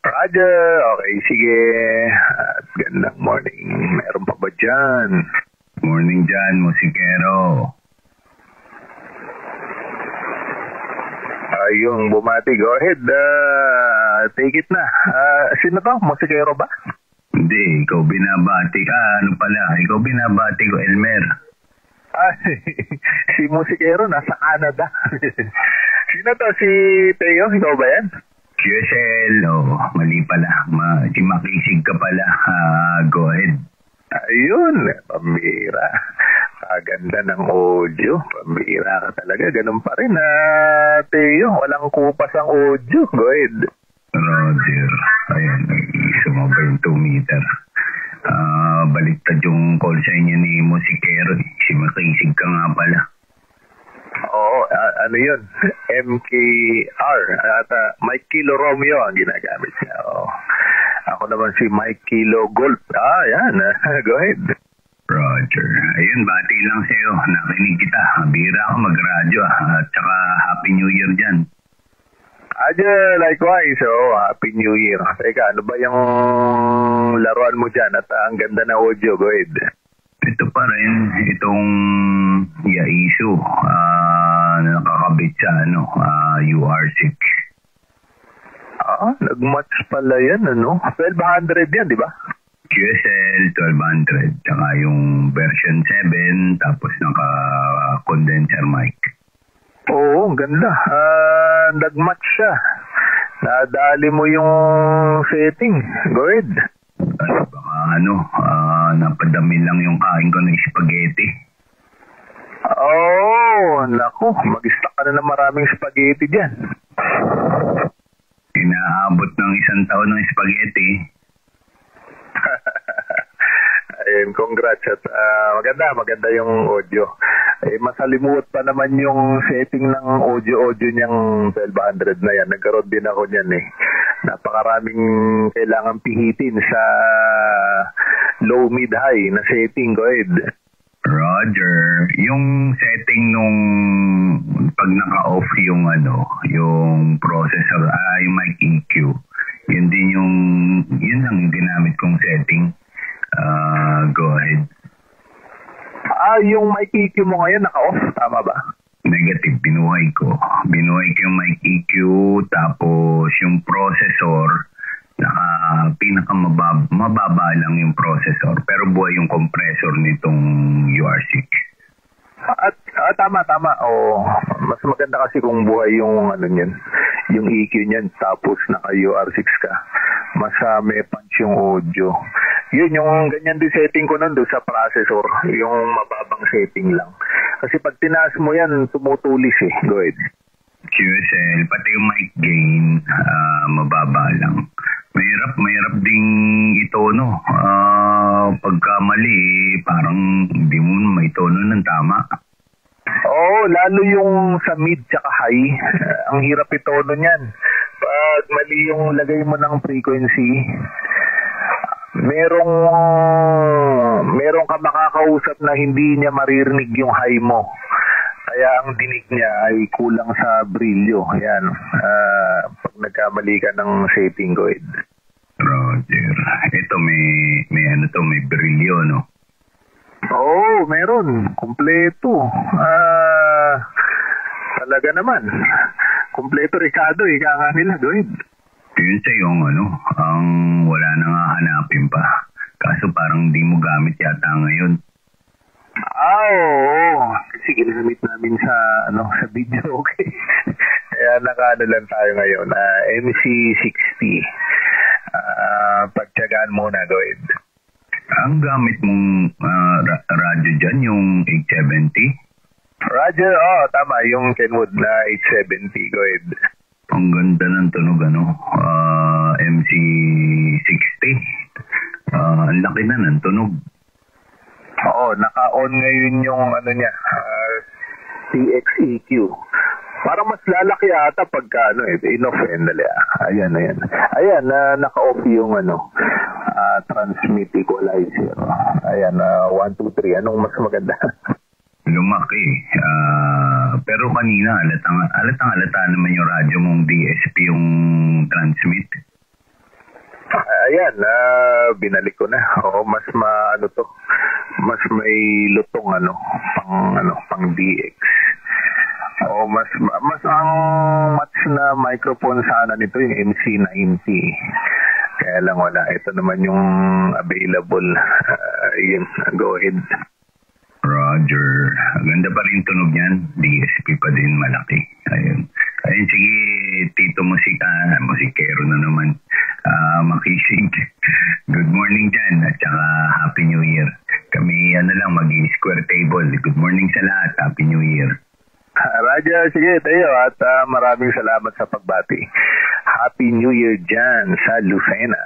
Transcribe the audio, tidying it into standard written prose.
Roger, okay, sige. At gandang morning. Meron pa ba dyan? Morning dyan, musikero. Yung bumati, go ahead. Take it na. Sino to? Musikero ba? Hindi, ikaw binabati. Ano pala? Ikaw binabati ko, Elmer. Si musikero nasa Canada. Sino to? Si Teo? Ikaw ba yan? QSL, mali pala. Si makisig ka pala. Go ahead. Ayun, pambira. Kaganda ng audio. Pambira ka talaga. Ganun pa rin, Teo. Walang kupas ang audio. Go ahead. Roger. Ayan, sumaba yung 2 meter. Baliktad yung call sa inyo ni musikero. Si makisig ka nga pala. Oo, ano yun? MKR at Mike Kilo Romeo ang ginagamit niya. Ako naman si Mike Kilo Golf. Yan. Go ahead. Roger. Ayun, bati lang sa'yo. Nakinig kita. Bira ako mag-radyo. At saka Happy New Year dyan. Likewise. Happy New Year. Teka, ano ba yung laruan mo dyan? At ang ganda na audio. Go ahead. Ito pa rin, itong Yaisu nakakabit sa UR6. Nag-match pala yan, 1200 yan, di ba? QSL 1200, tsaka yung version 7, tapos naka-condenser mic. Oo, ang ganda. Nag-match siya. Nadali mo yung setting. Go ahead. Baka napadami lang yung kain ko ng spaghetti. Naku, mag-stock ka na ng maraming spaghetti dyan. Inaabot ng 1 taon ng spaghetti. Ayun, congrats at maganda yung audio. Masalimuot pa naman yung setting ng audio niyang 1200 na yan. Nagkaroon din ako niyan Napakaraming kailangan pihitin sa low, mid, high na setting. Go ahead. Roger, yung setting nung pag naka-off yung processor, yung mic EQ, yun lang yung ginamit kong setting. Go ahead. Yung mic EQ mo ngayon naka-off, tama ba? Negative, binuhay ko yung mic EQ, tapos yung processor, mababa lang yung processor, pero buhay yung compressor nitong UR6. Tama. Mas maganda kasi kung buhay yung yung EQ niyan, tapos naka UR6 ka. Mas may punch yung audio. Yun, yung ganyan din setting ko nun doon sa processor, yung mababang setting lang. Kasi pag tinaas mo yan, tumutulis Go ahead. QSL, pati yung mic gain, mababa lang. Mahirap ding itono. Pagka mali, parang hindi mo may tono ng tama. Lalo yung sa mid tsaka high, ang hirap itono niyan. Pag mali yung lagay mo ng frequency, merong ka makakausap na hindi niya maririnig yung high mo. Kaya ang dinig niya ay kulang sa brilyo. Ayan. Pag nagkamali ka ng setting, go ahead. Roger. Ito may brilyo, no? Meron. Kompleto. Talaga naman. Kompleto, Ricardo. Ika nga nila, go ahead. Yun sa yung ang wala na nga hanapin pa. Kaso parang di mo gamit yata ngayon. Kasi ginamit namin sa video, okay. Kaya lang tayo ngayon. MC60. Pagtyagaan muna, go ahead. Ang gamit mong radyo dyan, yung 870? Radyo, tama. Yung Kenwood na 870, go ahead. Ang ganda ng tunog, MC60. Ang laki na ng tunog. Naka-on ngayon yung TXEQ. Parang mas lalaki ata pagka in-off dali. Ayan. Ayan, naka-off yung transmit equalizer. Ayan, 1, 2, 3. Anong mas maganda? Lumaki. Pero kanina, halatang halata naman yung radyo mong DSP yung transmit. ayan, binalik ko na. Oo, mas to. Mas may lutong pang DX. Oo, mas ang match na microphone sana nito yung MC90. Kaya lang wala. Ito naman yung available. Yun, go ahead. Roger. Ganda pa rin tunog niyan. DSP pa din, malaki. Ayun. Ayun, sige, Tito musikero na naman. Makisig. Good morning dyan at saka Happy New Year. Kami, mag-square table. Good morning sa lahat. Happy New Year. Roger, sige tayo at maraming salamat sa pagbati. Happy New Year dyan sa Lucena.